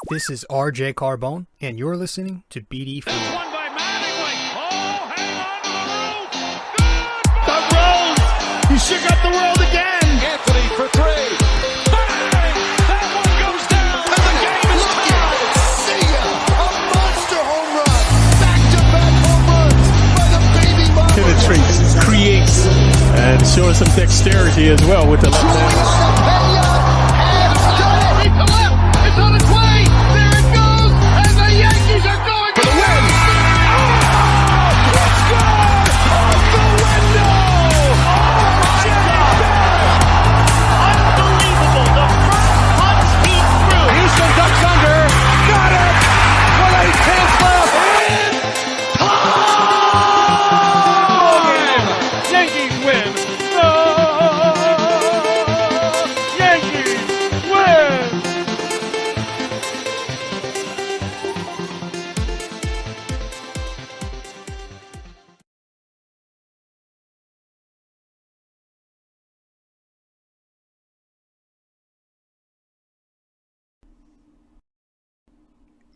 This is rjcarbone, and you're listening to BD4. One by Mattingly. Oh, hang on to the roof. The Rose. He shook up the world again. Anthony for three. Bang! That one goes down. And the game is tied. See ya! A monster home run. Back-to-back home runs by the baby Bombers. Penetrates, creates, and shows some dexterity as well with the left hand. Deep to left. It's on its way. There it goes. And the Yankees are going for the win. Oh! It's good! Off the window! Oh, Jimmy Barrett! Unbelievable. The first punch he threw. Houston ducks under. Got it! With 8 tenths left. It's time! Yankees win. Yankees win.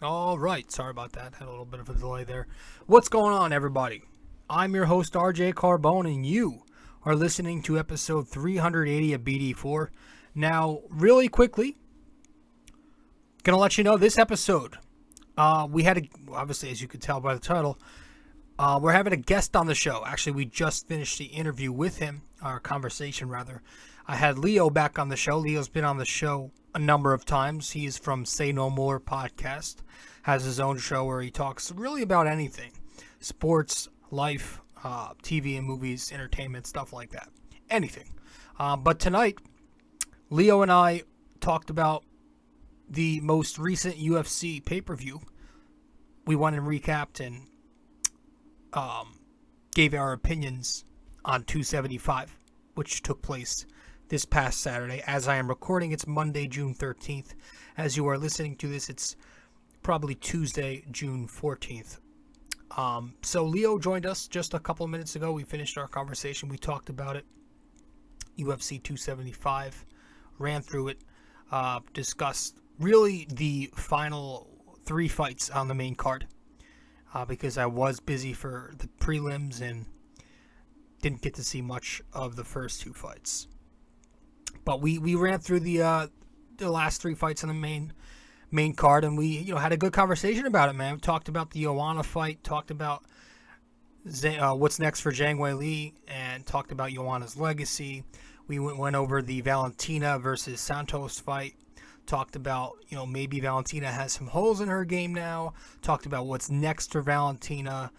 All right, sorry about that. Had a little bit of a delay there. What's going on, everybody? I'm your host, RJ Carbone, and you are listening to episode 380 of BD4. Now, really quickly, gonna let you know this episode. We had obviously, as you could tell by the title, we're having a guest on the show. Actually, we just finished the interview with him, our conversation rather. I had Leo back on the show. Leo's been on the show a number of times. He's from Say No More podcast, has his own show where he talks really about anything, sports, life, TV and movies, entertainment, stuff like that, anything. But tonight, Leo and I talked about the most recent UFC pay-per-view. We went and recapped and gave our opinions on 275, which took place this past Saturday. As I am recording, it's Monday, June 13th. As you are listening to this, it's probably Tuesday, June 14th. So Leo joined us just a couple of minutes ago. We finished our conversation. We talked about it. UFC 275. Ran through it. Discussed really the final 3 fights on the main card. Because I was busy for the prelims and didn't get to see much of the first 2 fights. But we ran through the last 3 fights on the main card, and we had a good conversation about it, man. We talked about the Joanna fight, talked about what's next for Zhang Weili, and talked about Joanna's legacy. We went over the Valentina versus Santos fight. Talked about maybe Valentina has some holes in her game now. Talked about what's next for Valentina.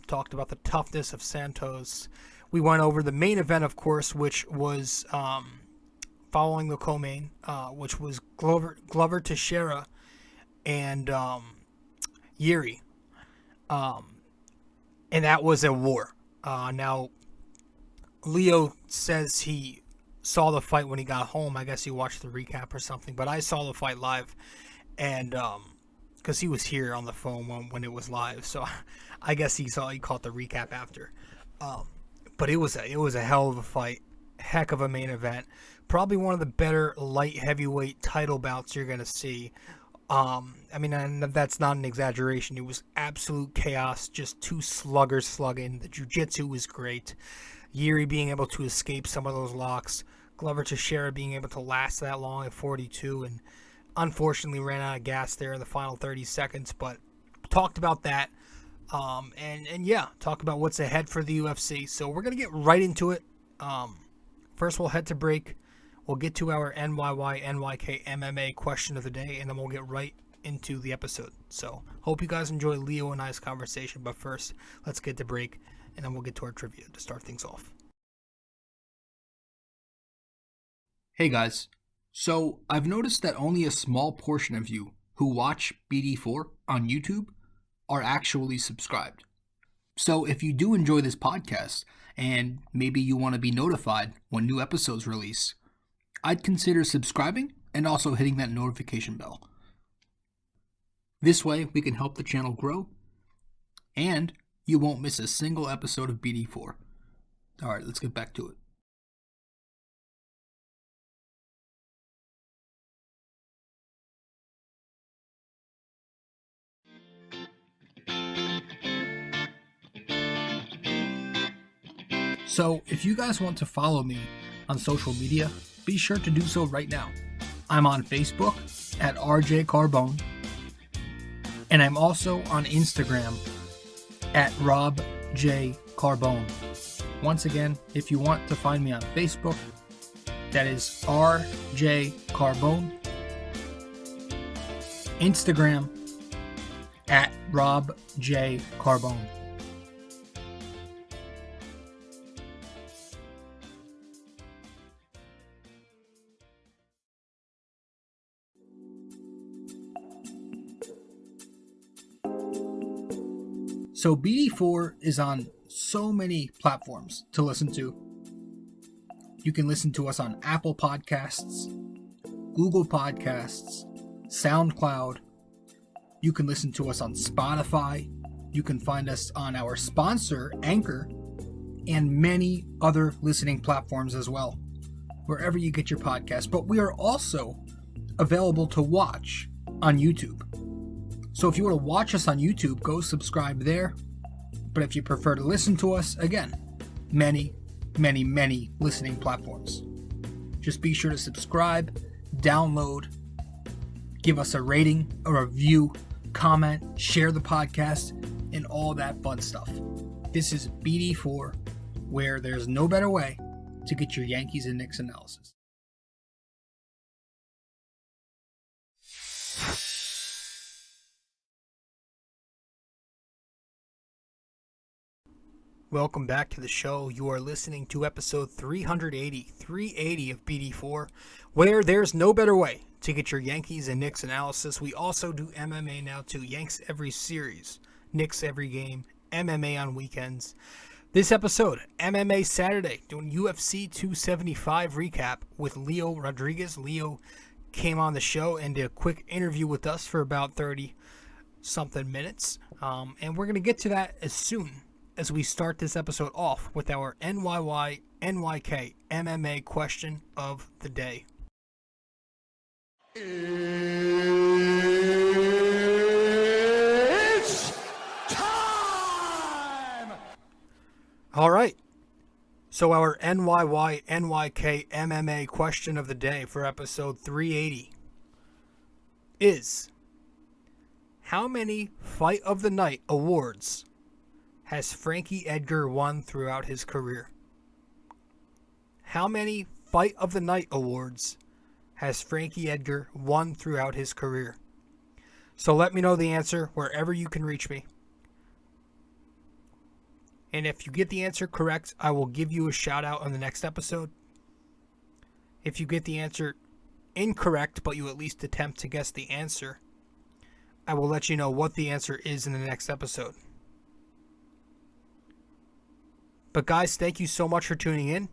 Talked about the toughness of Santos. We went over the main event, of course, which was following the co-main, which was Glover Teixeira and Yuri. And that was a war. Now, Leo says he saw the fight when he got home. I guess he watched the recap or something. But I saw the fight live, and because he was here on the phone when it was live, so I guess he caught the recap after. But it was a hell of a fight, heck of a main event. Probably one of the better light heavyweight title bouts you're gonna see. And that's not an exaggeration. It was absolute chaos, just 2 sluggers slugging. The jiu-jitsu was great. Yuri being able to escape some of those locks. Glover Teixeira being able to last that long at 42, and unfortunately ran out of gas there in the final 30 seconds. But talked about that, talk about what's ahead for the UFC. So we're gonna get right into it. First, we'll head to break. We'll get to our NYY-NYK-MMA question of the day, and then we'll get right into the episode. So, hope you guys enjoy Leo and I's conversation. But first, let's get to break, and then we'll get to our trivia to start things off. Hey guys, so I've noticed that only a small portion of you who watch BD4 on YouTube are actually subscribed. So if you do enjoy this podcast, and maybe you want to be notified when new episodes release, I'd consider subscribing and also hitting that notification bell. This way we can help the channel grow, and you won't miss a single episode of BD4. Alright, let's get back to it. So if you guys want to follow me on social media, be sure to do so right now. I'm on Facebook at rjcarbone, and I'm also on Instagram at rjcarbone. Once again, if you want to find me on Facebook, that is rjcarbone. Instagram at robjcarbone. So BD4 is on so many platforms to listen to. You can listen to us on Apple Podcasts, Google Podcasts, SoundCloud. You can listen to us on Spotify. You can find us on our sponsor, Anchor, and many other listening platforms as well, wherever you get your podcast. But we are also available to watch on YouTube. So if you want to watch us on YouTube, go subscribe there. But if you prefer to listen to us, again, many listening platforms. Just be sure to subscribe, download, give us a rating, a review, comment, share the podcast, and all that fun stuff. This is BD4, where there's no better way to get your Yankees and Knicks analysis. Welcome back to the show. You are listening to episode 380 of BD4, where there's no better way to get your Yankees and Knicks analysis. We also do MMA now too. Yanks every series, Knicks every game, MMA on weekends. This episode, MMA Saturday, doing UFC 275 recap with Leo Rodriguez. Leo came on the show and did a quick interview with us for about 30-something minutes. And we're going to get to that as soon as we start this episode off with our NYY-NYK-MMA question of the day. It's time! All right. So our NYY-NYK-MMA question of the day for episode 380 is, how many Fight of the Night awards has Frankie Edgar won throughout his career? How many Fight of the Night awards has Frankie Edgar won throughout his career? So let me know the answer wherever you can reach me. And if you get the answer correct, I will give you a shout out on the next episode. If you get the answer incorrect, but you at least attempt to guess the answer, I will let you know what the answer is in the next episode. But guys, thank you so much for tuning in.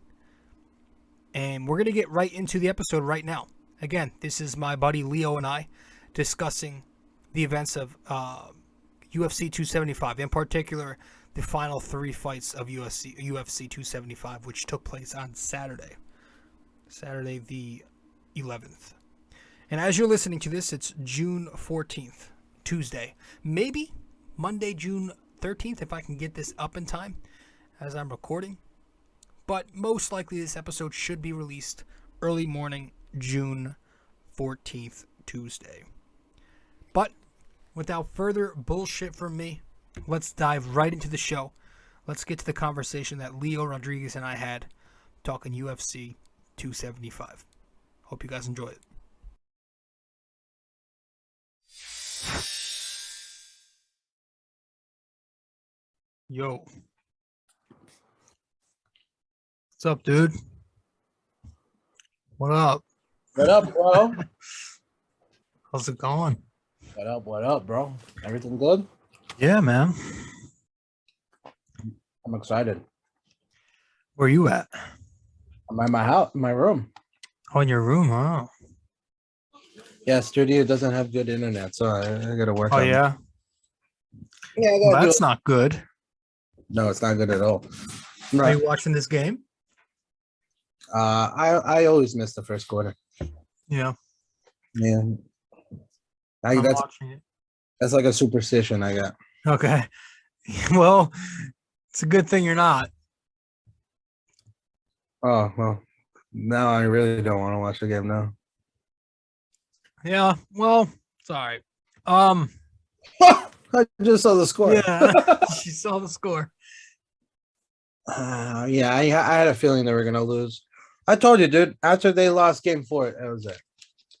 And we're going to get right into the episode right now. Again, this is my buddy Leo and I discussing the events of UFC 275. In particular, the final 3 fights of UFC 275, which took place on Saturday the 11th. And as you're listening to this, it's June 14th, Tuesday. Maybe Monday, June 13th, if I can get this up in time as I'm recording. But most likely this episode should be released early morning, June 14th, Tuesday. But without further bullshit from me, let's dive right into the show. Let's get to the conversation that Leo Rodriguez and I had talking UFC 275. Hope you guys enjoy it. Yo. What's up, dude? What up? What up, bro? How's it going? What up, bro? Everything good? Yeah, man. I'm excited. Where you at? I'm at my house, my room. Oh, in your room, huh? Yeah, studio doesn't have good internet, so I gotta work Oh, on yeah? it. Yeah, I Well, gotta that's not good. No, it's not good at all. Are No, you watching this game? I always miss the first quarter. Yeah. Yeah. I'm That's watching it. that's like a superstition I got. Okay. Well, it's a good thing you're not. Oh well, now I really don't want to watch the game now. Yeah, well, it's all right. I just saw the score. Yeah, she saw the score. Yeah, I had a feeling they were gonna lose. I told you, dude. After they lost Game 4, that was it.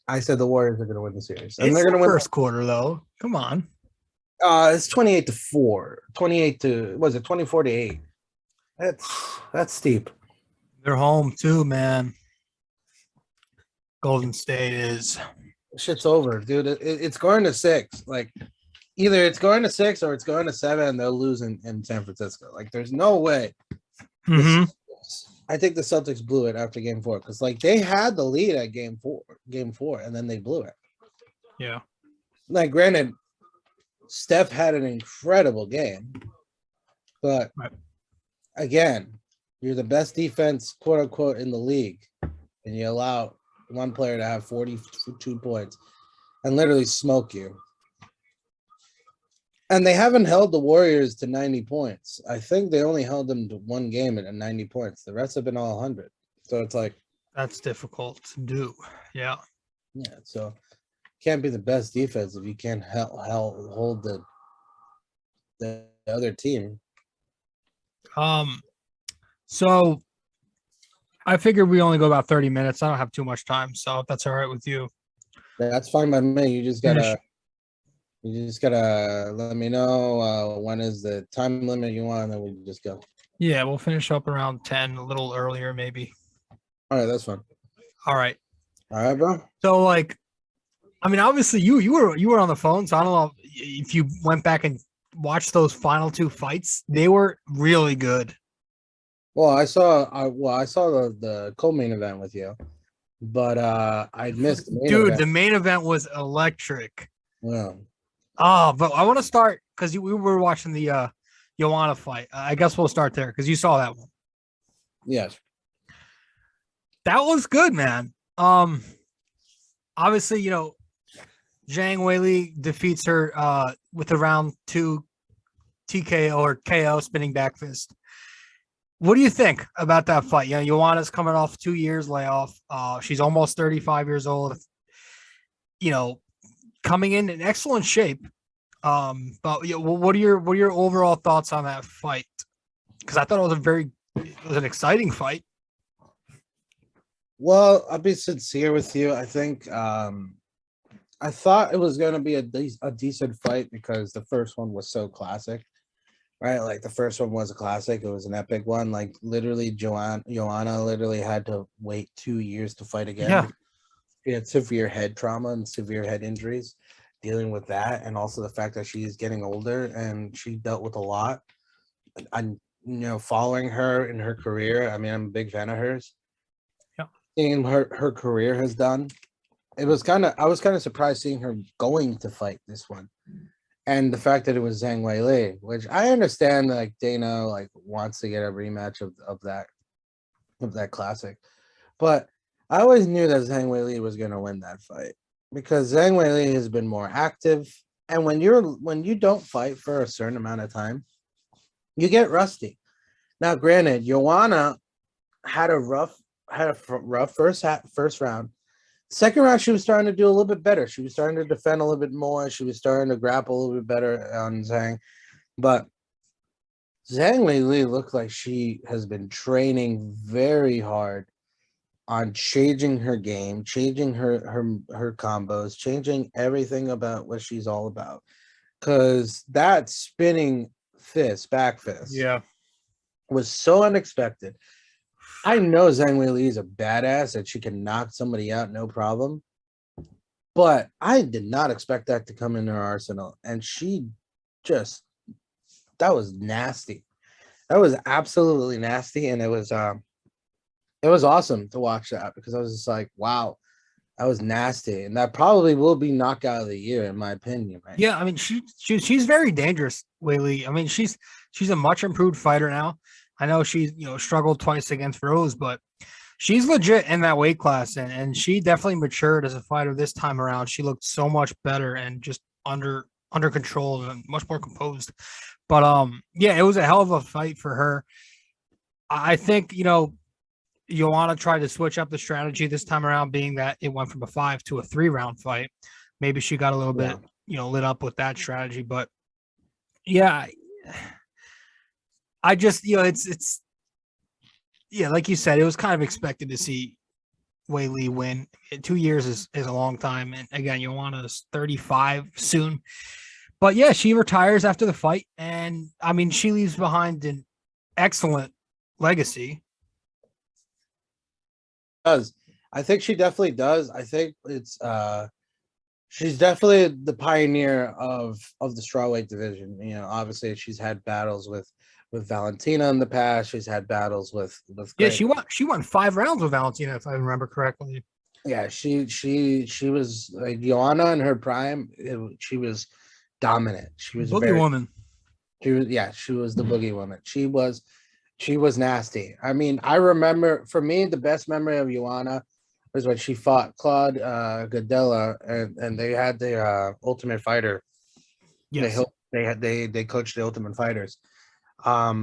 I said the Warriors are gonna win the series, and It's they're the gonna win. first quarter, though. Come on. It's 28-4, 28 to was it 24-8? That's steep. They're home too, man. Golden State is. Shit's over, dude. It's going to 6. Like either it's going to 6 or it's going to 7, and they'll lose in San Francisco. Like there's no way. Mhm. I think the Celtics blew it after Game 4 because like they had the lead at Game 4, and then they blew it. Yeah. Like granted, Steph had an incredible game, but Right. again, you're the best defense, quote unquote, in the league, and you allow one player to have 42 points and literally smoke you. And they haven't held the Warriors to 90 points. I think they only held them to one game at 90 points. The rest have been all 100. So it's like, That's difficult to do. Yeah. yeah, so can't be the best defense if you can't hold the other team. So I figured we only go about 30 minutes. I don't have too much time, so if that's all right with you. That's fine by me. You just Finish. gotta let me know when is the time limit you want, and then we just go. Yeah, we'll finish up around 10, a little earlier, maybe. All right, that's fine. All right. All right, bro. So, like, I mean, obviously, you were on the phone, so I don't know if you went back and watched those final 2 fights. They were really good. Well, I saw the co-main event with you, but I missed the main Dude, event. the main event was electric. Yeah. Oh, but I want to start because we were watching the Joanna fight. I guess we'll start there because you saw that one. Yes. That was good, man. Obviously, Zhang Weili defeats her with a round 2 TKO or KO spinning back fist. What do you think about that fight? Joanna's coming off 2 years layoff. She's almost 35 years old. Coming in excellent shape. But what are your overall thoughts on that fight? Because I thought it was an exciting fight. Well, I'll be sincere with you. I think I thought it was going to be a decent fight because the first one was so classic, right? Like the first one was a classic. It was an epic one. Like literally, Joanna literally had to wait 2 years to fight again. Yeah. She had severe head trauma and severe head injuries, dealing with that, and also the fact that she's getting older and she dealt with a lot. I'm following her in her career. I mean, I'm a big fan of hers. Yeah. Seeing her career has done. I was kind of surprised seeing her going to fight this one. And the fact that it was Zhang Weili, which I understand, like Dana wants to get a rematch of that classic, but I always knew that Zhang Weili was going to win that fight because Zhang Weili has been more active, and when you don't fight for a certain amount of time, you get rusty. Now, granted, Joanna had a rough first round. Second round, she was starting to do a little bit better. She was starting to defend a little bit more. She was starting to grapple a little bit better on Zhang. But Zhang Weili looked like she has been training very hard on changing her game, changing her combos, changing everything about what she's all about. Because that spinning back fist, was so unexpected. I know Zhang Weili is a badass and she can knock somebody out no problem, but I did not expect that to come in her arsenal. And that was nasty. That was absolutely nasty, and it was awesome to watch that because I was just like, wow, that was nasty, and that probably will be knockout of the year in my opinion. Right? Yeah, I mean she's very dangerous, Weili. I mean she's a much improved fighter now. I know she's struggled twice against Rose, but she's legit in that weight class, and she definitely matured as a fighter this time around. She looked so much better and just under control and much more composed. But yeah, it was a hell of a fight for her. I think Joanna tried to switch up the strategy this time around, being that it went from a 5 to a 3-round fight. Maybe she got a little bit, lit up with that strategy. But yeah, I just, it's like you said, it was kind of expected to see Wei Li win. 2 years is a long time. And again, Joanna's 35 soon. But yeah, she retires after the fight. And I mean, she leaves behind an excellent legacy. I think she definitely does. I think it's she's definitely the pioneer of the strawweight division. Obviously she's had battles with Valentina in the past. She's had battles with Yeah, she won 5 rounds with Valentina, if I remember correctly. Yeah, she was like Joanna in her prime. She was dominant. She was Boogie woman. She was the boogie woman. She was nasty. I mean, I remember, for me, the best memory of Joanna was when she fought Claude Gadella, and they had the Ultimate Fighter. Yes. They coached the Ultimate Fighters. That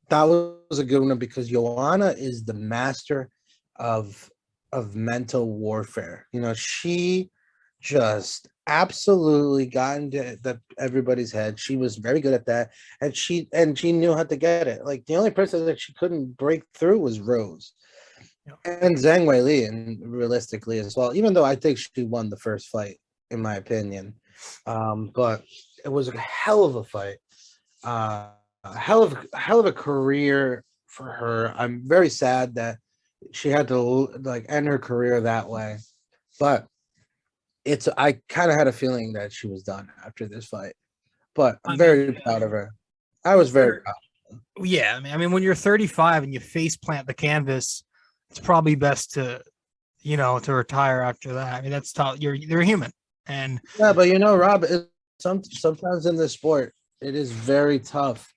was a good one because Joanna is the master of mental warfare. She just absolutely got into everybody's head. She was very good at that, and she knew how to get it. Like, the only person that she couldn't break through was Rose and Zhang Weili, and realistically as well. Even though I think she won the first fight, in my opinion, but it was a hell of a fight, a hell of a career for her. I'm very sad that she had to end her career that way, but I kind of had a feeling that she was done after this fight, but I'm very proud of her. I was very proud. Yeah, I mean, when you're 35 and you face plant the canvas, it's probably best to retire after that. I mean, that's tough. You're human, and yeah, but Rob, sometimes in this sport, it is very tough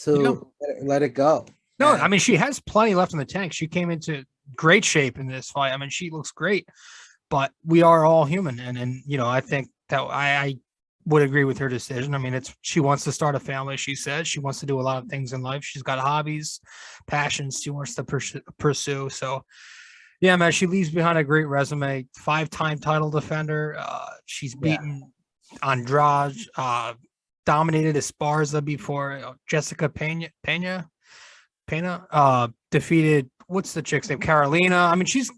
to let it go. No, I mean, she has plenty left in the tank. She came into great shape in this fight. I mean, she looks great, but we are all human. And I think that I would agree with her decision. I mean, she wants to start a family. She says she wants to do a lot of things in life. She's got hobbies, passions she wants to pursue. So yeah, man, she leaves behind a great resume. 5-time title defender. She's beaten Andrade, dominated Esparza before. Jessica Pena, defeated, what's the chick's name? Carolina. I mean, she's,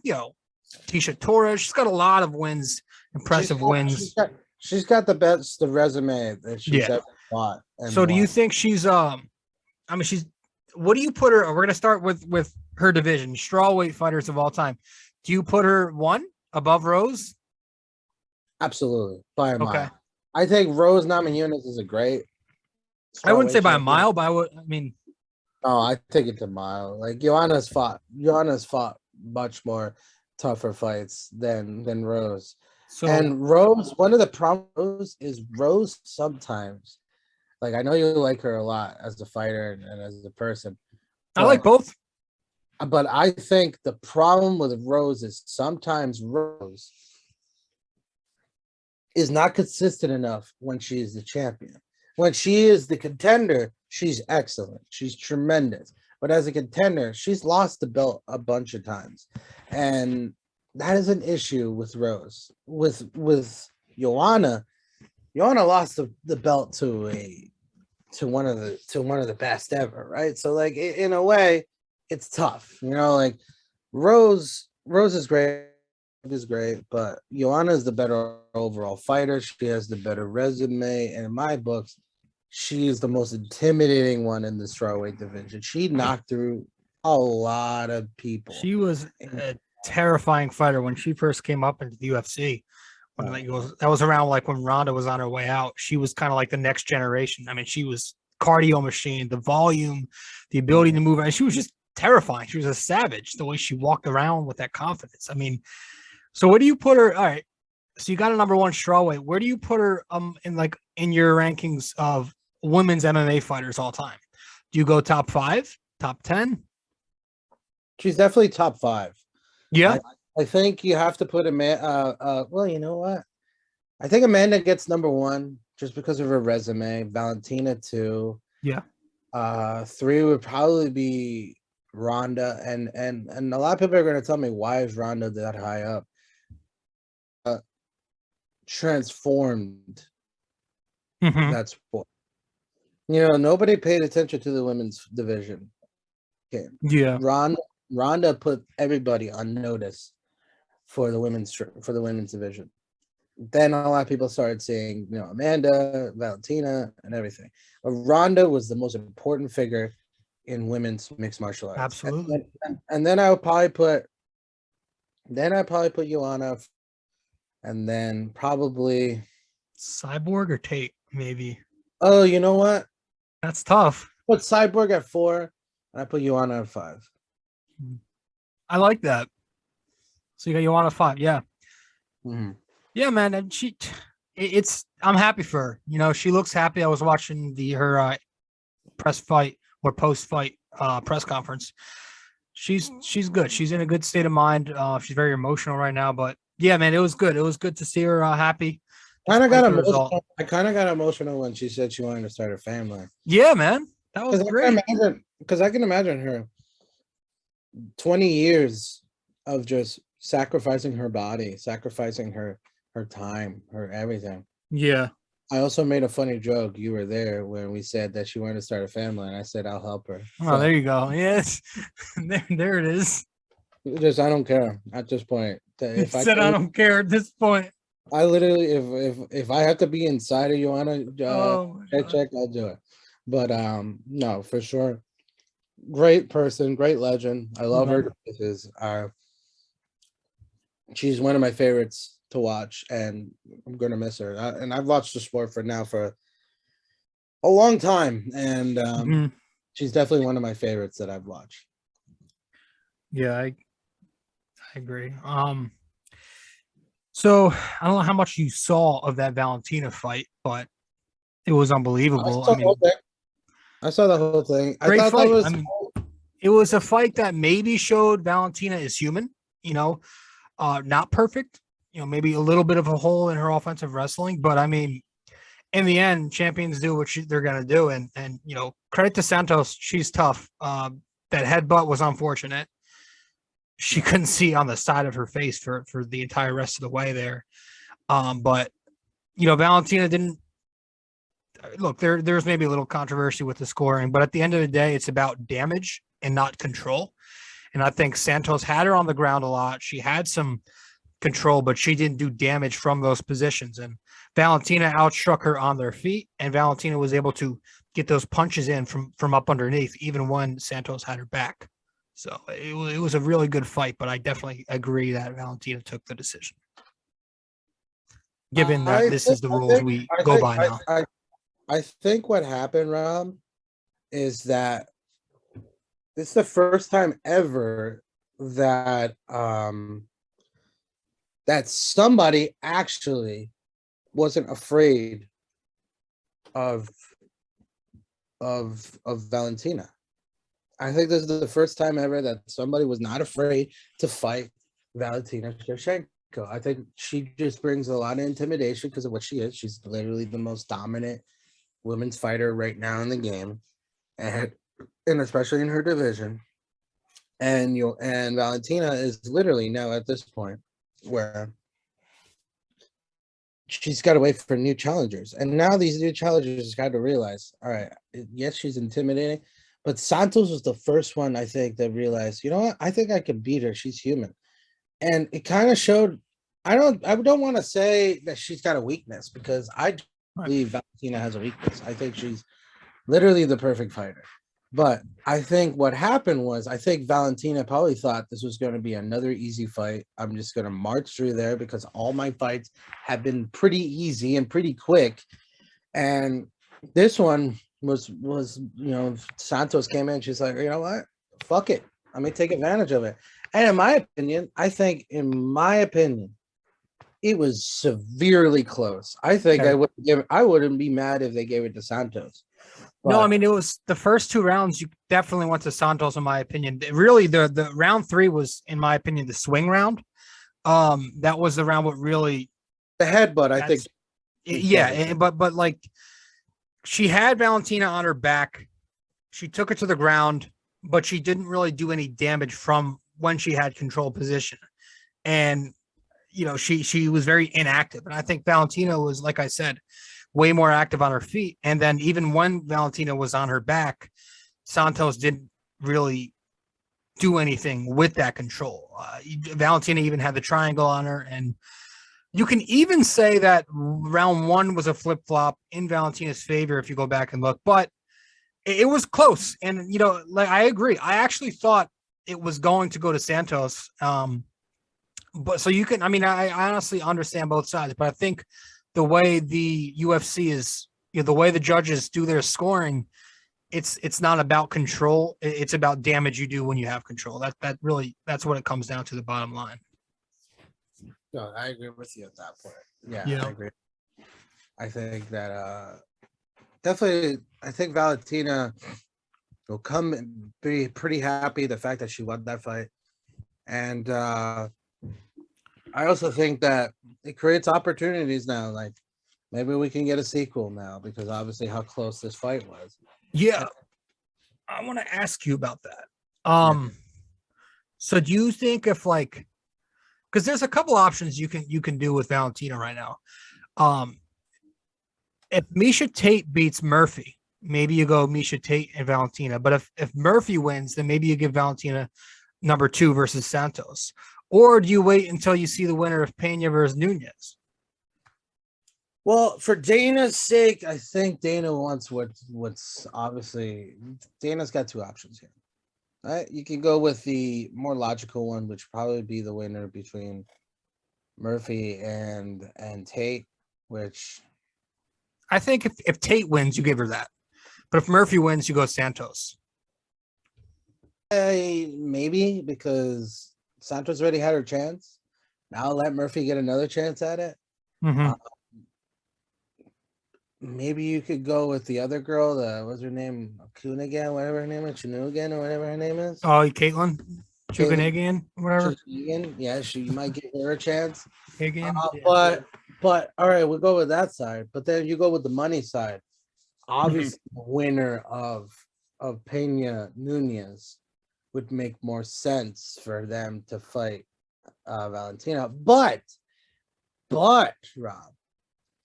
Tisha Torres. She's got a lot of wins, impressive wins. She's got the resume that she's ever fought. So do you think she's, what do you put her, we're going to start with her division, strawweight fighters of all time. Do you put her 1 above Rose? Absolutely. By a mile. I think Rose Namajunas is a great. I wouldn't say by a mile, but I mean. Oh, I think it's a mile. Like, Joanna's fought much more tougher fights than Rose. And Rose, one of the problems is Rose sometimes, like, I know you like her a lot as a fighter and as a person. I like both. But I think the problem with Rose is sometimes Rose is not consistent enough when she is the champion. When she is the contender, she's excellent. She's tremendous. But as a contender, she's lost the belt a bunch of times. And that is an issue with Rose. With Joanna lost the belt to one of the best ever, right? So, like, in a way, it's tough. Like, Rose is great. Is great, but Joanna is the better overall fighter. She has the better resume, and in my books, she is the most intimidating one in the strawweight division. She knocked through a lot of people. She was a terrifying fighter when she first came up into the UFC. That was around like when Ronda was on her way out. She was kind of like the next generation. I mean, she was cardio machine, the volume, the ability to move, and she was just terrifying. She was a savage the way she walked around with that confidence. I mean. So where do you put her? All right. So you got a number 1 strawweight. Where do you put her in your rankings of women's MMA fighters all time? Do you go top 5, top 10? She's definitely top 5. Yeah. I think you have to put Amanda. Well, you know what? I think Amanda gets number 1 just because of her resume. Valentina 2. Yeah. 3 would probably be Ronda, and a lot of people are going to tell me, why is Ronda that high up? Transformed that sport. Nobody paid attention to the women's division. Okay. Yeah. Ronda put everybody on notice for the women's division. Then a lot of people started seeing, Amanda, Valentina, and everything. But Ronda was the most important figure in women's mixed martial arts. Absolutely. And then I would probably put Joanna, and then probably Cyborg or Tate, maybe. Oh, you know what? That's tough. Put Cyborg at 4, and I put Joanna at 5. I like that. So you got Joanna 5, yeah. Mm-hmm. Yeah, man, and I'm happy for her. She looks happy. I was watching her post fight press conference. She's good. She's in a good state of mind. She's very emotional right now, but yeah, man, it was good. It was good to see her happy. I kind of got emotional when she said she wanted to start a family. Yeah, man, that was great. Because I can imagine her 20 years of just sacrificing her body, sacrificing her time, her everything. Yeah. I also made a funny joke. You were there when we said that she wanted to start a family, and I said I'll help her. Oh, there you go. Yes, there it is. Just I don't care at this point. If I don't care at this point. I literally, if I have to be inside of Joanna check, I'll do it. But no, for sure, great person, great legend. I love her. She's one of my favorites to watch, and I'm gonna miss her. And I've watched the sport for a long time, and she's definitely one of my favorites that I've watched. Yeah, I agree. So I don't know how much you saw of that Valentina fight, but it was unbelievable. I saw the whole thing. Great fight. It was a fight that maybe showed Valentina is human, not perfect, maybe a little bit of a hole in her offensive wrestling, but in the end, champions do what they're going to do. And credit to Santos. She's tough. That headbutt was unfortunate. She couldn't see on the side of her face for the entire rest of the way there. But Valentina didn't look there. There's maybe a little controversy with the scoring, but at the end of the day, it's about damage and not control. And I think Santos had her on the ground a lot. She had some control, but she didn't do damage from those positions. And Valentina outstruck her on their feet, and Valentina was able to get those punches in from up underneath, even when Santos had her back. So it was a really good fight, but I definitely agree that Valentina took the decision. Given that this is the rules we go by now. I think what happened, Rob, is that it's the first time ever that that somebody actually wasn't afraid of Valentina. I think this is the first time ever that somebody was not afraid to fight Valentina Shevchenko. I think she just brings a lot of intimidation because of what she is. She's literally the most dominant women's fighter right now in the game, and especially in her division. And Valentina is literally now at this point where she's got to wait for new challengers. And now these new challengers got to realize, all right, yes, she's intimidating, but Santos was the first one, I think, that realized, you know what? I think I can beat her. She's human. And it kind of showed, I don't want to say that she's got a weakness, because I believe Valentina has a weakness. I think she's literally the perfect fighter. But I think what happened was, I think Valentina probably thought this was going to be another easy fight. I'm just going to march through there because all my fights have been pretty easy and pretty quick. And this one was Santos came in. She's like, you know what? Fuck it. I'm going to take advantage of it. And in my opinion, it was severely close. I think I wouldn't be mad if they gave it to Santos. But, no, it was the first two rounds. You definitely went to Santos, in my opinion. Really, the round 3 was, in my opinion, the swing round. That was the round what really the headbutt. I think, but like she had Valentina on her back. She took her to the ground. but she didn't really do any damage from when she had control position. And, she was very inactive. And I think Valentina was, like I said, way more active on her feet. And then even when Valentina was on her back, Santos didn't really do anything with that control. Valentina even had the triangle on her, and you can even say that round one was a flip-flop in Valentina's favor if you go back and look, but it was close. And, like, I agree. I actually thought it was going to go to Santos. But so you can, I honestly understand both sides, but I think the way the UFC is, the way the judges do their scoring, it's not about control. It's about damage you do when you have control. That's what it comes down to, the bottom line. No, I agree with you at that point. Yeah, Yeah. I agree. I think that definitely, I think Valentina will come and be pretty happy the fact that she won that fight. And I also think that it creates opportunities now. Like, maybe we can get a sequel now, because obviously how close this fight was. Yeah. I want to ask you about that. So do you think if, like, because there's a couple options you can do with Valentina right now. If Miesha Tate beats Murphy, maybe you go Miesha Tate and Valentina. But if Murphy wins, then maybe you give Valentina number 2 versus Santos. Or do you wait until you see the winner of Pena versus Nunez? Well, for Dana's sake, I think Dana wants what's obviously, Dana's got two options here. Right? You can go with the more logical one, which probably be the winner between Murphy and Tate, which I think if Tate wins, you give her that. But if Murphy wins, you go Santos. maybe, because Santos already had her chance. Now let Murphy get another chance at it. Mm-hmm. Maybe you could go with the other girl, what's her name? Kunigan, whatever her name is, Chanugan, or whatever her name is. Oh, Caitlin Chuganigan, whatever. Chuganigan. Yeah, you might give her a chance. Hagan. But all right, we'll go with that side. But then you go with the money side. Obviously, the winner of Pena Nunez would make more sense for them to fight Valentina. But Rob,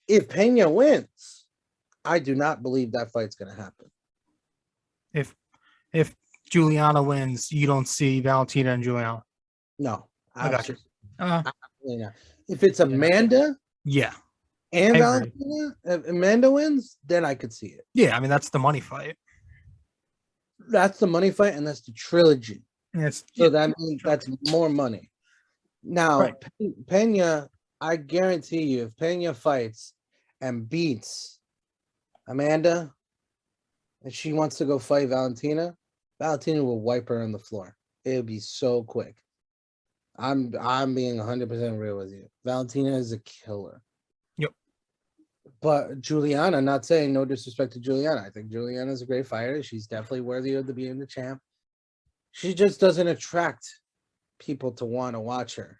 if Pena wins, I do not believe that fight's going to happen. If Juliana wins, you don't see Valentina and Juliana. No, I got you. absolutely not. If it's Amanda Yeah. and I agree. Valentina, if Amanda wins, then I could see it. Yeah, that's the money fight. That's the money fight, and that's the trilogy. So that means that's more money. Now, Right. Pena, I guarantee you, if Pena fights and beats Amanda, and she wants to go fight Valentina will wipe her on the floor. It'll be so quick. I'm being 100% real with you. Valentina is a killer. Yep. But Juliana, not saying no disrespect to Juliana. I think Juliana is a great fighter. She's definitely worthy of being the champ. She just doesn't attract people to want to watch her.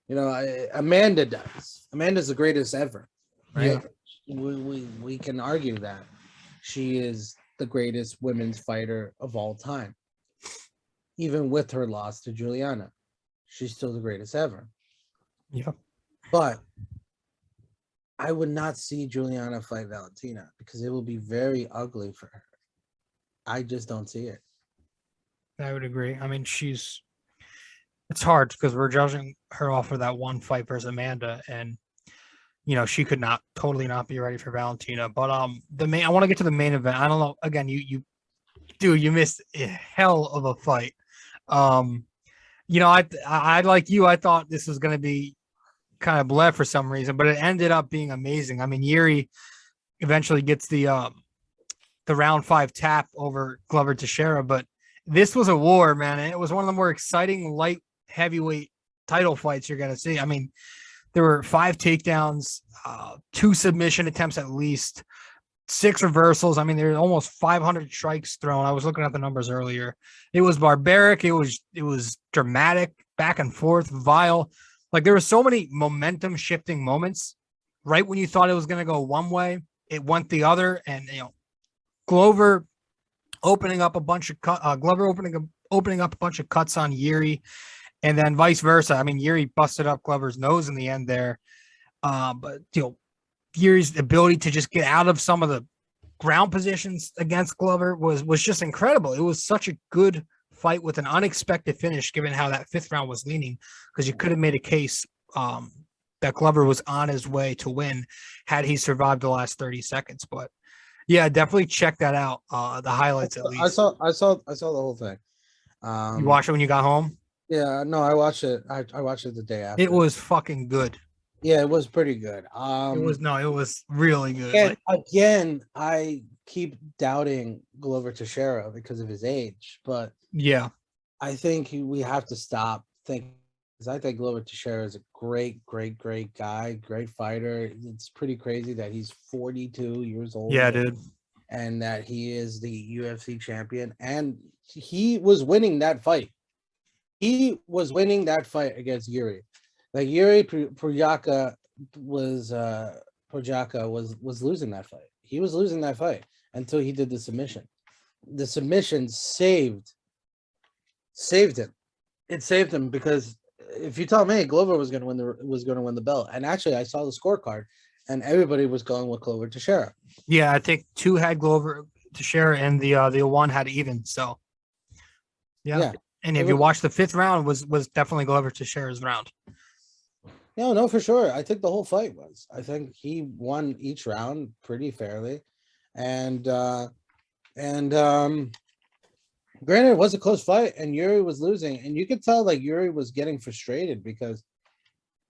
Amanda does. Amanda's the greatest ever, right? Yeah. We can argue that she is the greatest women's fighter of all time. Even with her loss to Juliana, she's still the greatest ever. Yeah. But I would not see Juliana fight Valentina, because it will be very ugly for her. I just don't see it. I would agree. It's hard because we're judging her off of that one fight versus Amanda, and she could not be ready for Valentina. But I want to get to the main event. I don't know. Again, you missed a hell of a fight. I like you. I thought this was going to be kind of bleh for some reason, but it ended up being amazing. Yuri eventually gets the round 5 tap over Glover Teixeira, but this was a war, man. And it was one of the more exciting light heavyweight title fights you're going to see. There were 5 takedowns, 2 submission attempts at least, 6 reversals. There were almost 500 strikes thrown. I was looking at the numbers earlier. It was barbaric. It was dramatic, back and forth, vile. Like, there were so many momentum shifting moments. Right when you thought it was going to go one way, it went the other. And Glover opening up a bunch of Glover opening up a bunch of cuts on Yuri, and then vice versa. I mean, Yuri busted up Glover's nose in the end there, but Yuri's ability to just get out of some of the ground positions against Glover was just incredible. It was such a good fight with an unexpected finish, given how that 5th round was leaning, because you could have made a case that Glover was on his way to win had he survived the last 30 seconds. But yeah, definitely check that out. The highlights at least. I saw the whole thing. You watched it when you got home? Yeah, no, I watched it. I watched it the day after. It was fucking good. Yeah, it was pretty good. It was really good. And again, I keep doubting Glover Teixeira because of his age, but yeah, I think we have to stop thinking, because I think Glover Teixeira is a great guy, great fighter. It's pretty crazy that he's 42 years old. Yeah, dude. And that he is the UFC champion, and he was winning that fight. He was winning that fight against Yuri. Like Yuri Prochazka was losing that fight. He was losing that fight until he did the submission. The submission saved him. It saved him, because if you tell me Glover was going to win the belt, and actually I saw the scorecard, and everybody was going with Glover Teixeira. Yeah, I think 2 had Glover Teixeira, and the 1 had even. So yeah. And if you watch the 5th round, was definitely Glover Teixeira's round. No, for sure. I think the whole fight was. I think he won each round pretty fairly, and granted, it was a close fight, and Yuri was losing, and you could tell like Yuri was getting frustrated because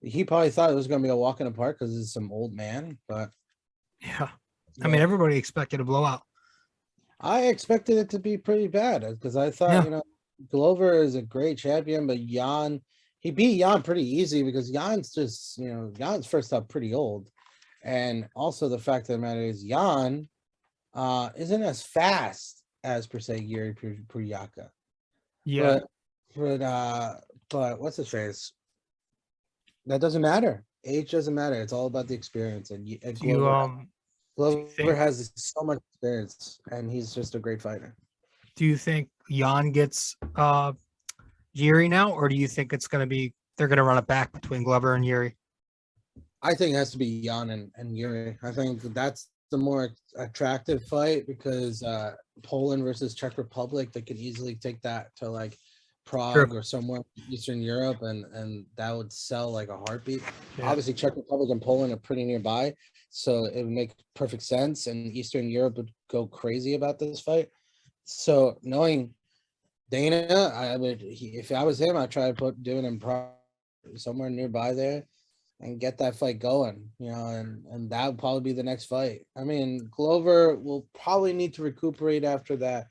he probably thought it was going to be a walk in the park because it's some old man. But yeah, I mean, everybody expected a blowout. I expected it to be pretty bad because I thought Glover is a great champion, but he beat Jan pretty easy because Jan's just, Jan's first up pretty old. And also the fact of the matter is Jan isn't as fast as per se Yuri Prochazka. Yeah. But what's his face? That doesn't matter. Age doesn't matter. It's all about the experience. And Glover has so much experience, and he's just a great fighter. Do you think Jan gets Yuri now, or do you think it's going to be they're going to run it back between Glover and Yuri? I think it has to be Jan and Yuri. I think that's the more attractive fight because Poland versus Czech Republic, they could easily take that to like Prague or somewhere in Eastern Europe, and that would sell like a heartbeat. Yeah. Obviously, Czech Republic and Poland are pretty nearby, so it would make perfect sense, and Eastern Europe would go crazy about this fight. So knowing Dana, if I was him, I'd try to do it in Prague, somewhere nearby there, and get that fight going, and that would probably be the next fight. I mean, Glover will probably need to recuperate after that,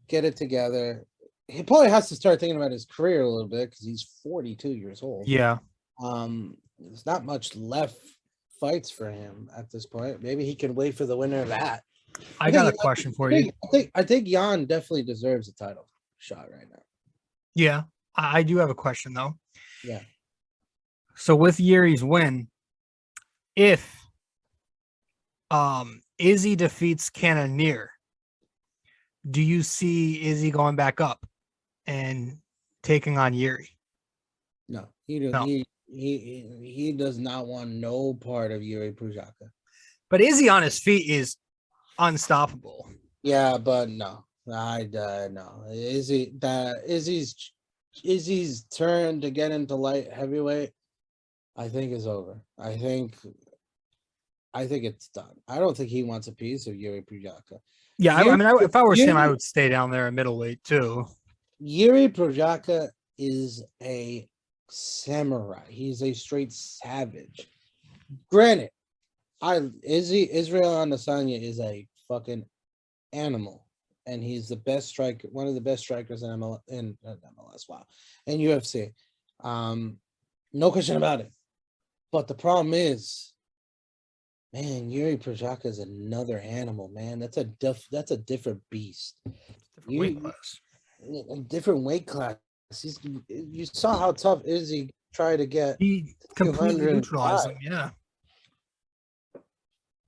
get it together. He probably has to start thinking about his career a little bit because he's 42 years old. Yeah. There's not much left fights for him at this point. Maybe he can wait for the winner of that. I got a question for you. I think Jan definitely deserves a title shot right now. Yeah, I do have a question though. Yeah. So with Yuri's win, if Izzy defeats Cannonier, do you see Izzy going back up and taking on Yuri? No, he does not want no part of Yuri Prochazka. But Izzy on his feet is unstoppable. Yeah, but no. No. Izzy's turn to get into light heavyweight, I think, is over. I think it's done. I don't think he wants a piece of Yuri Prochazka. Yeah, if I were him, I would stay down there at middleweight too. Yuri Prochazka is a samurai. He's a straight savage. Granted, Israel Adesanya is a fucking animal, and he's the best striker, one of the best strikers in MLS. Wow, and UFC. No question about it. But the problem is, man, Yuri Prochazka is another animal, man. That's a different beast. Different weight class. A different weight class. You saw how tough Izzy tried to get. He completely neutralized him. Yeah,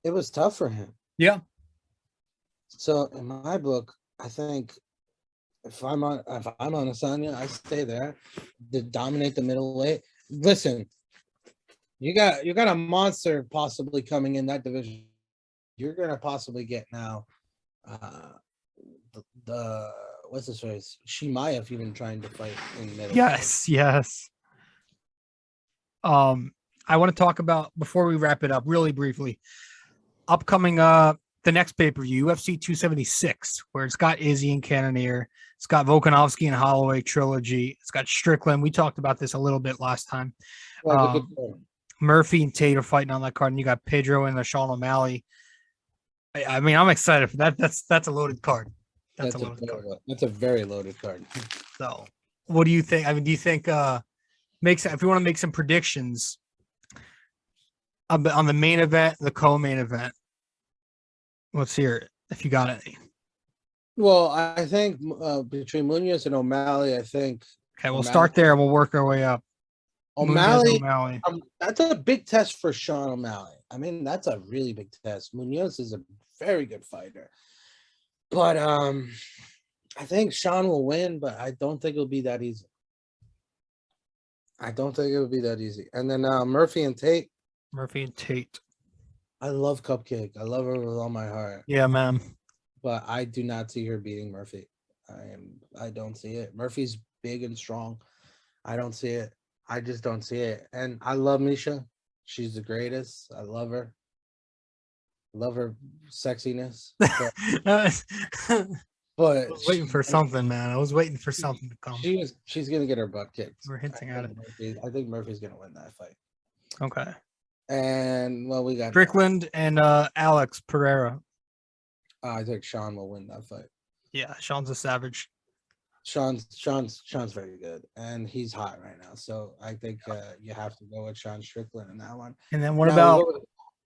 it was tough for him. Yeah. So in my book, I think if I'm on Asanya, I stay there to dominate the middleweight. Listen, you got a monster possibly coming in that division. You're gonna possibly get now the what's his face? Shimaev even trying to fight in the middle. Yes. I want to talk about, before we wrap it up really briefly, upcoming the next pay-per-view, UFC 276, where it's got Izzy and Cannonier, it's got Volkanovski and Holloway trilogy, it's got Strickland. We talked about this a little bit last time. That's a good point. Murphy and Tate are fighting on that card, and you got Pedro and Sean O'Malley. I mean, I'm excited for that. That's a loaded card. That's a loaded card. That's a very loaded card. So, what do you think? I mean, do you think if you want to make some predictions on the main event, the co-main event, let's hear it if you got any. Well, I think between Munoz and O'Malley, I think. Okay, we'll start there. We'll work our way up. O'Malley. That's a big test for Sean O'Malley. I mean, that's a really big test. Munoz is a very good fighter, but I think Sean will win, but I don't think it'll be that easy. And then Murphy and Tate. I love Cupcake. I love her with all my heart. Yeah, man. But I do not see her beating Murphy. I don't see it. Murphy's big and strong. I don't see it. I just don't see it. And I love Misha. She's the greatest. I love her. Love her sexiness. But I was waiting for something, man. I was waiting for something to come. She's gonna get her butt kicked. We're hinting at it. I think Murphy's gonna win that fight. Okay. And well, we got Strickland and Alex Pereira. I think Sean will win that fight. Yeah, Sean's a savage. Sean's very good, and he's hot right now. So I think you have to go with Sean Strickland in that one. And then what about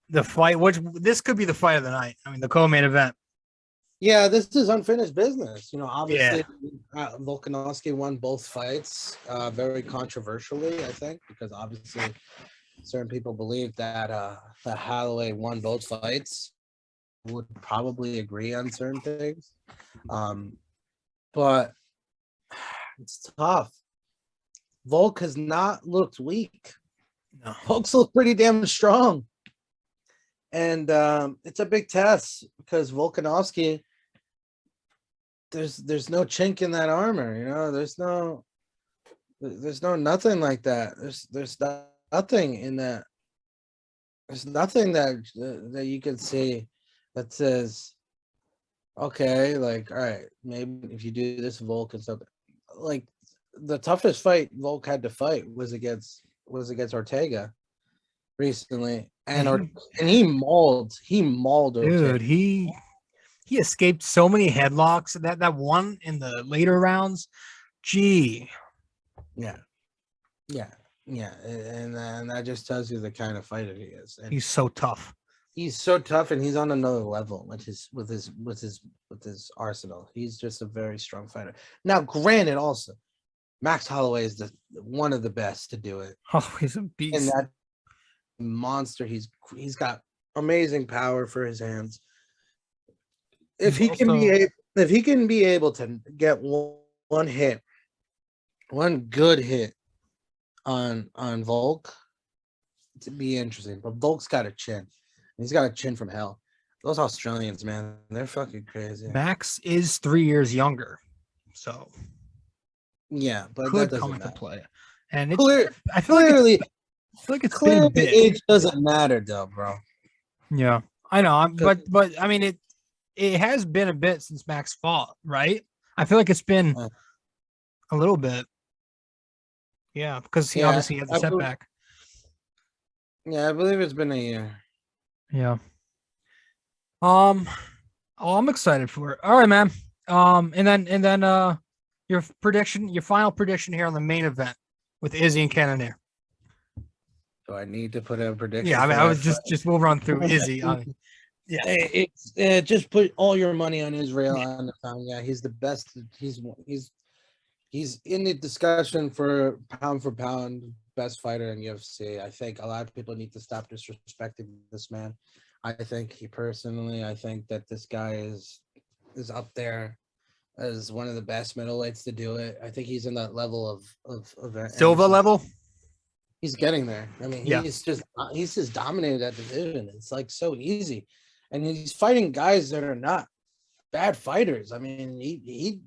the fight? This could be the fight of the night. I mean, the co-main event. Yeah, this is unfinished business. You know, obviously, Volkanovski won both fights very controversially, I think, because obviously certain people believe that that Holloway won both fights. Would probably agree on certain things, but it's tough. Volk has not looked weak. No. Volk's looked pretty damn strong, and it's a big test because Volkanovski. There's no chink in that armor, you know. There's no nothing like that. There's nothing in that. There's nothing that you can see that says, okay, like, all right, maybe if you do this, Volk and stuff. Like the toughest fight Volk had to fight was against Ortega recently, and he mauled Ortega. Dude, he escaped so many headlocks. That one in the later rounds. Gee. Yeah. And that just tells you the kind of fighter he is. And he's so tough. He's so tough, and he's on another level with his arsenal. He's just a very strong fighter. Now, granted, also, Max Holloway is one of the best to do it. Oh, he's a beast. And that monster, he's got amazing power for his hands. If he can be able to get one hit, one good hit on Volk, it'd be interesting. But Volk's got a chin. He's got a chin from hell. Those Australians, man, they're fucking crazy. Max is 3 years younger, so yeah, but could that come doesn't into matter. play. And I feel like it's clearly age doesn't matter, though, bro. Yeah, I know, but I mean it has been a bit since Max fought, right? I feel like it's been a little bit. Yeah, because he obviously had the setback. Yeah, I believe it's been a year. Yeah. I'm excited for it. All right, man. And then your final prediction here on the main event with Izzy and Cannonier. Do I need to put a prediction? Yeah, I mean, I was just we'll run through Izzy. Yeah, it's just put all your money on Israel on the pound. Yeah, he's the best. He's in the discussion for pound best fighter in UFC. I think a lot of people need to stop disrespecting this man. I think that this guy is up there. as one of the best middleweights to do it. I think he's in that level of Silva Anderson. level. He's getting there. I mean, Yeah. he's just dominated that division. It's like so easy, and he's fighting guys that are not bad fighters. I mean, he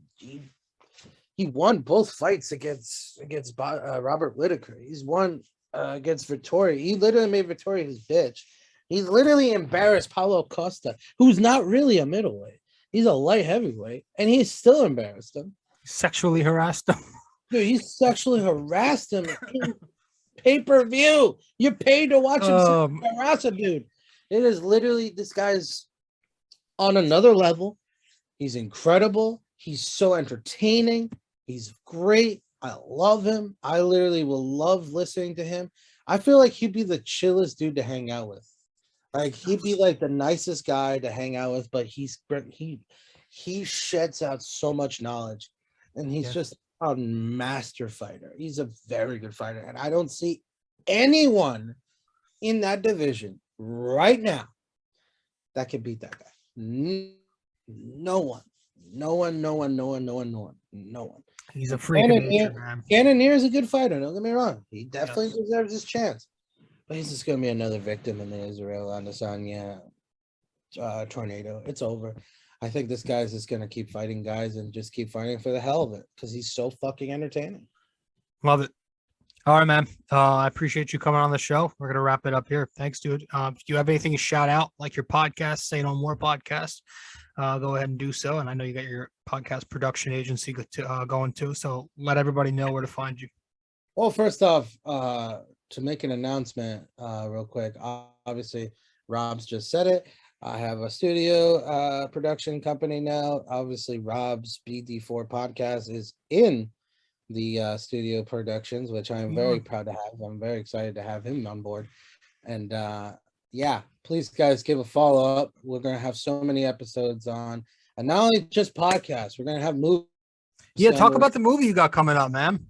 won both fights against Robert Whittaker. He's won against Vittori. He literally made Vittori his bitch. He literally embarrassed Paulo Costa, who's not really a middleweight. He's a light heavyweight, and he still embarrassed him. Sexually harassed him. Dude, he sexually harassed him in pay-per-view. You're paid to watch him harass a dude. It is literally, this guy's on another level. He's incredible. He's so entertaining. He's great. I love him. I literally will love listening to him. I feel like he'd be the chillest dude to hang out with. Like, he'd be like the nicest guy to hang out with, but he sheds out so much knowledge, and he's just a master fighter. He's a very good fighter, and I don't see anyone in that division right now that can beat that guy. No one. He's a freak of nature, man. Cannonier is a good fighter. Don't get me wrong. He definitely deserves his chance. But he's just going to be another victim in the Israel Adesanya tornado. It's over. I think this guy's just going to keep fighting guys and just keep fighting for the hell of it because he's so fucking entertaining. Love it. All right, man. I appreciate you coming on the show. We're going to wrap it up here. Thanks, dude. Do you have anything to shout out, like your podcast, Say No More podcast? Go ahead and do so. And I know you got your podcast production agency going too. So let everybody know where to find you. Well, first off, to make an announcement real quick, obviously, Rob's just said it. I have a studio production company now. Obviously, Rob's BD4 podcast is in the studio productions, which I'm very proud to have. I'm very excited to have him on board. And yeah, please, guys, give a follow up. We're going to have so many episodes on, and not only just podcasts, we're going to have movies. Yeah, talk about the movie you got coming up, man.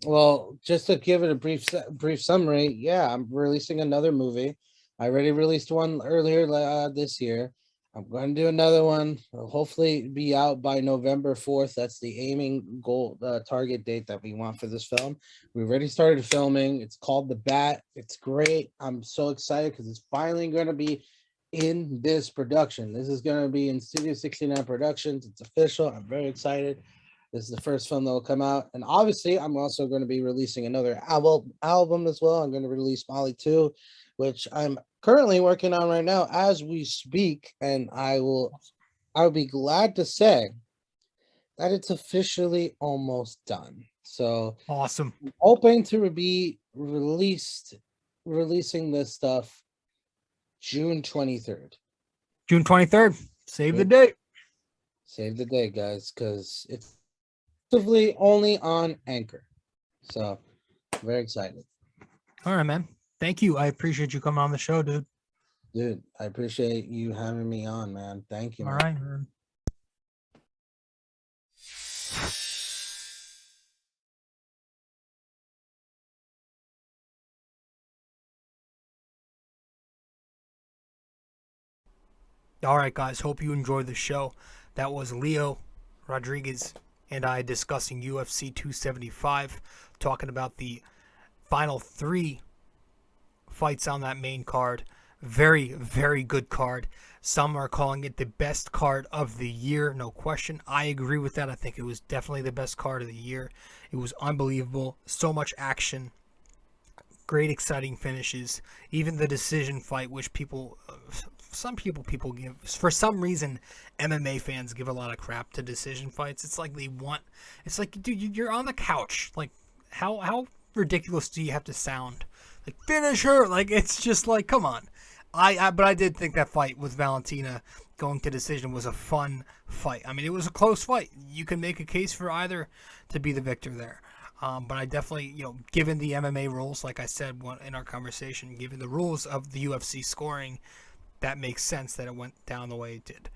Well, just to give it a brief summary, yeah, I'm releasing another movie. I already released one earlier this year. I'm going to do another one. It'll hopefully be out by November 4th. That's the aiming goal, target date that we want for this film. We already started filming. It's called The Bat. It's great. I'm so excited because it's finally going to be in this production. This is going to be in Studio 69 Productions. It's official. I'm very excited. This is the first film that will come out. And obviously, I'm also going to be releasing another album as well. I'm going to release Molly 2, which I'm currently working on right now as we speak. And I'll be glad to say that it's officially almost done. So awesome. I'm hoping to be releasing this stuff June 23rd. June 23rd. Save the date. Save the date, guys, because it's only on Anchor. So very excited. All right, man. Thank you. I appreciate you coming on the show, dude. Dude, I appreciate you having me on, man. Thank you, man. All right, man. All right, guys. Hope you enjoyed the show. That was Leo Rodriguez and I discussing UFC 275, talking about the final 3 fights on that main card. Very, very good card. Some are calling it the best card of the year, no question. I agree with that. I think it was definitely the best card of the year. It was unbelievable. So much action. Great, exciting finishes. Even the decision fight, which some people give, for some reason, MMA fans give a lot of crap to decision fights. It's like it's like, dude, you're on the couch. Like, how ridiculous do you have to sound? Like, finish her. Like, it's just like, come on. But I did think that fight with Valentina going to decision was a fun fight. I mean, it was a close fight. You can make a case for either to be the victor there. But I definitely, given the MMA rules, like I said in our conversation, given the rules of the UFC scoring, that makes sense that it went down the way it did.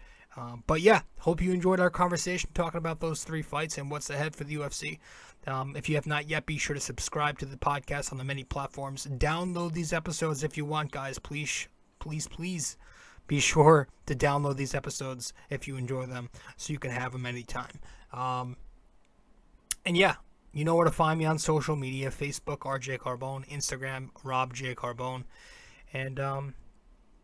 But yeah, hope you enjoyed our conversation talking about those 3 fights and what's ahead for the UFC. If you have not yet, be sure to subscribe to the podcast on the many platforms. Download these episodes if you want, guys. Please be sure to download these episodes if you enjoy them so you can have them anytime. And yeah, you know where to find me on social media: Facebook, RJ Carbone, Instagram, Rob J. Carbone. And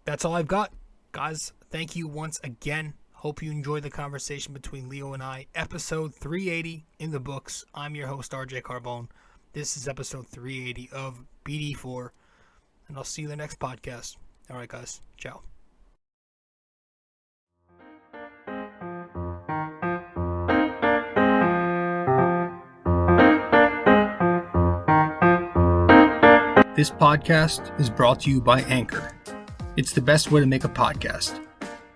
that's all I've got. Guys, thank you once again. Hope you enjoyed the conversation between Leo and I. Episode 380 in the books. I'm your host, RJ Carbone. This is episode 380 of BD4. And I'll see you in the next podcast. All right, guys. Ciao. This podcast is brought to you by Anchor. It's the best way to make a podcast.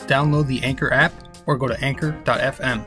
Download the Anchor app or go to anchor.fm.